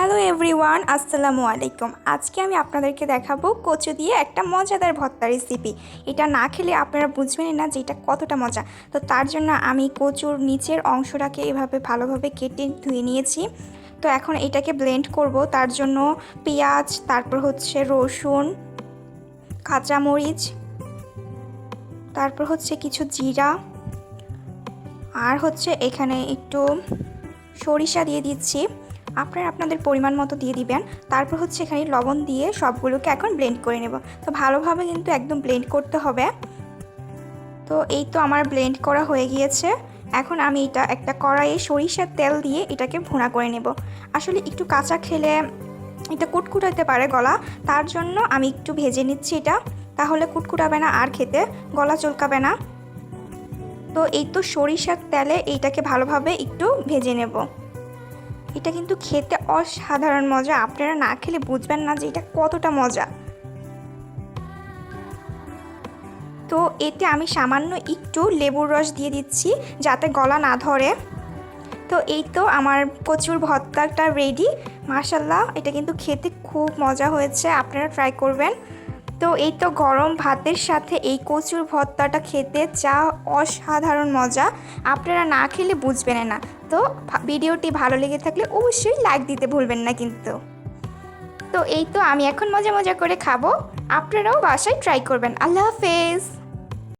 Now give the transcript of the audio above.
Hello everyone, আসসালামু আলাইকুম। আজকে আমি আপনাদেরকে দেখাবো কচু দিয়ে একটা মজাদার ভর্তা রেসিপি। এটা না খেলে আপনারা বুঝবেনই না যে এটা কতটা মজা। তো তার জন্য আমি কচুর নিচের অংশটাকে এভাবে ভালোভাবে কেটে ধুয়ে নিয়েছি। তো এখন এটাকে ব্লেন্ড করব। তার জন্য পেঁয়াজ, তারপর হচ্ছে রসুন, কাঁচামরিচ, তারপর হচ্ছে কিছু জিরা, আর হচ্ছে এখানে একটু সরিষা দিয়ে দিচ্ছি। আপনারা আপনাদের পরিমাণ মতো দিয়ে দিবেন। তারপর হচ্ছে এখানে লবণ দিয়ে সবগুলোকে এখন ব্লেন্ড করে নেব। তো ভালোভাবে কিন্তু একদম ব্লেন্ড করতে হবে। তো এই তো আমার ব্লেন্ড করা হয়ে গিয়েছে। এখন আমি এটা একটা কড়াইয়ে সরিষার তেল দিয়ে এটাকে ভুনা করে নেব। আসলে একটু কাঁচা খেলে এটা কুটকুটাতে পারে গলা, তার জন্য আমি একটু ভেজে নিচ্ছি এটা। তাহলে কুটকুটাবে না আর খেতে গলা চুলকাবে না। তো এই তো সরিষার তেলে এইটাকে ভালোভাবে একটু ভেজে নেব। এটা কিন্তু খেতে অসাধারণ মজা, আপনারা না খেলে বুঝবেন না যে এটা কতটা মজা। তো এতে আমি সামান্য একটু লেবুর রস দিয়ে দিচ্ছি যাতে গলা না ধরে। তো এই তো আমার কচুর ভর্তাটা রেডি। মাশাআল্লাহ, এটা কিন্তু খেতে খুব মজা হয়েছে, আপনারা ট্রাই করবেন। তো এই তো গরম ভাতের সাথে এই কচুর ভর্তাটা খেতে যা অসাধারণ মজা, আপনারা না খেলে বুঝবেন না। তো ভিডিওটি ভালো লেগে থাকলে অবশ্যই লাইক দিতে ভুলবেন না কিন্তু। তো এই তো আমি এখন মজা মজা করে খাবো, আপনারাও বাসায় ট্রাই করবেন। আল্লাহ হাফেজ।